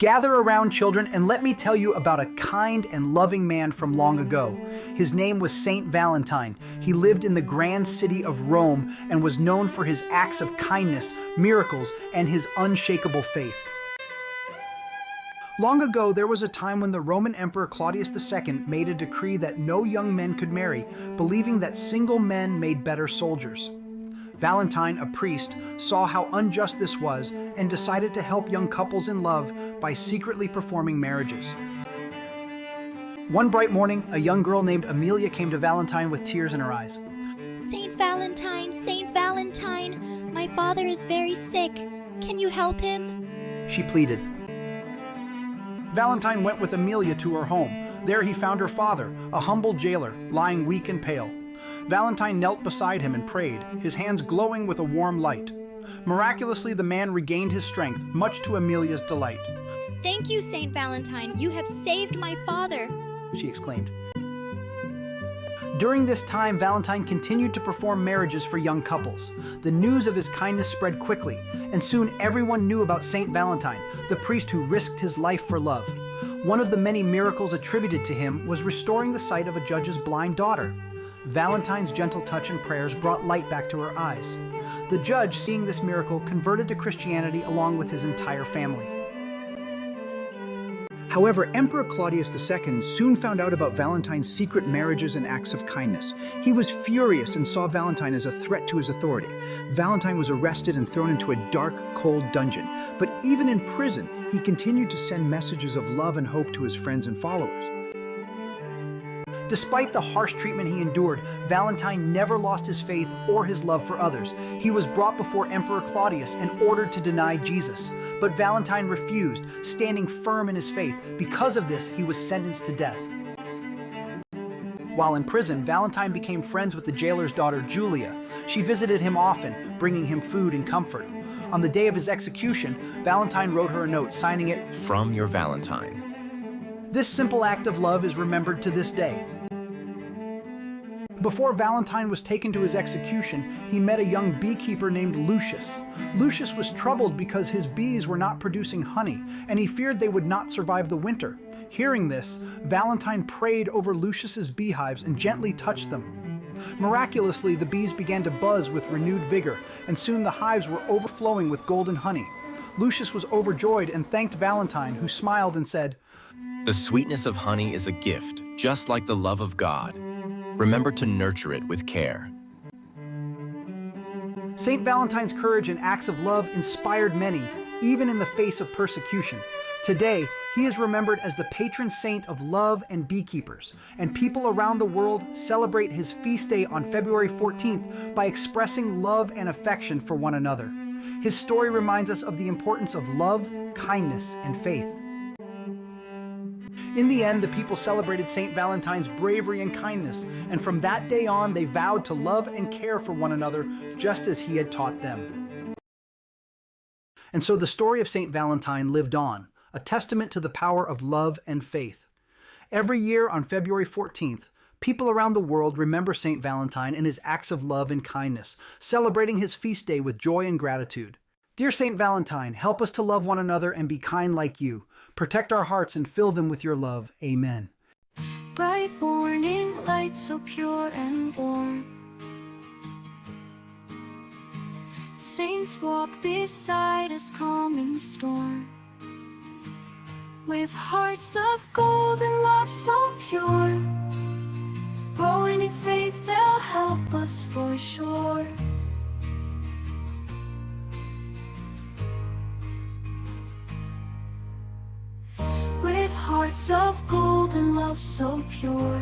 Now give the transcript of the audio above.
Gather around, children, and let me tell you about a kind and loving man from long ago. His name was St Valentine. He lived in the grand city of Rome and was known for his acts of kindness, miracles, and his unshakable faith. Long ago, there was a time when the Roman Emperor Claudius II made a decree that no young men could marry, believing that single men made better soldiers. Valentine, a priest, saw how unjust this was and decided to help young couples in love by secretly performing marriages. One bright morning, a young girl named Amelia came to Valentine with tears in her eyes. St. Valentine, my father is very sick. Can you help him? She pleaded. Valentine went with Amelia to her home. There he found her father, a humble jailer, lying weak and pale. Valentine knelt beside him and prayed, his hands glowing with a warm light. Miraculously, the man regained his strength, much to Amelia's delight. Thank you, St. Valentine. You have saved my father, she exclaimed. During this time, Valentine continued to perform marriages for young couples. The news of his kindness spread quickly, and soon everyone knew about St. Valentine, the priest who risked his life for love. One of the many miracles attributed to him was restoring the sight of a judge's blind daughter. Valentine's gentle touch and prayers brought light back to her eyes. The judge, seeing this miracle, converted to Christianity along with his entire family. However, Emperor Claudius II soon found out about Valentine's secret marriages and acts of kindness. He was furious and saw Valentine as a threat to his authority. Valentine was arrested and thrown into a dark, cold dungeon. But even in prison, he continued to send messages of love and hope to his friends and followers. Despite the harsh treatment he endured, Valentine never lost his faith or his love for others. He was brought before Emperor Claudius and ordered to deny Jesus. But Valentine refused, standing firm in his faith. Because of this, he was sentenced to death. While in prison, Valentine became friends with the jailer's daughter, Julia. She visited him often, bringing him food and comfort. On the day of his execution, Valentine wrote her a note, signing it, "From your Valentine." This simple act of love is remembered to this day. Before Valentine was taken to his execution, he met a young beekeeper named Lucius. Lucius was troubled because his bees were not producing honey, and he feared they would not survive the winter. Hearing this, Valentine prayed over Lucius's beehives and gently touched them. Miraculously, the bees began to buzz with renewed vigor, and soon the hives were overflowing with golden honey. Lucius was overjoyed and thanked Valentine, who smiled and said, "The sweetness of honey is a gift, just like the love of God. Remember to nurture it with care." St. Valentine's courage and acts of love inspired many, even in the face of persecution. Today, he is remembered as the patron saint of love and beekeepers, and people around the world celebrate his feast day on February 14th by expressing love and affection for one another. His story reminds us of the importance of love, kindness, and faith. In the end, the people celebrated St. Valentine's bravery and kindness, and from that day on, they vowed to love and care for one another just as he had taught them. And so the story of St. Valentine lived on, a testament to the power of love and faith. Every year on February 14th, people around the world remember St. Valentine and his acts of love and kindness, celebrating his feast day with joy and gratitude. Dear St. Valentine, help us to love one another and be kind like you. Protect our hearts and fill them with your love. Amen. Bright morning light so pure and warm. Saints walk beside us calm in the storm. With hearts of gold and love so pure, growing in faith they'll help us for sure. With hearts of gold and love so pure,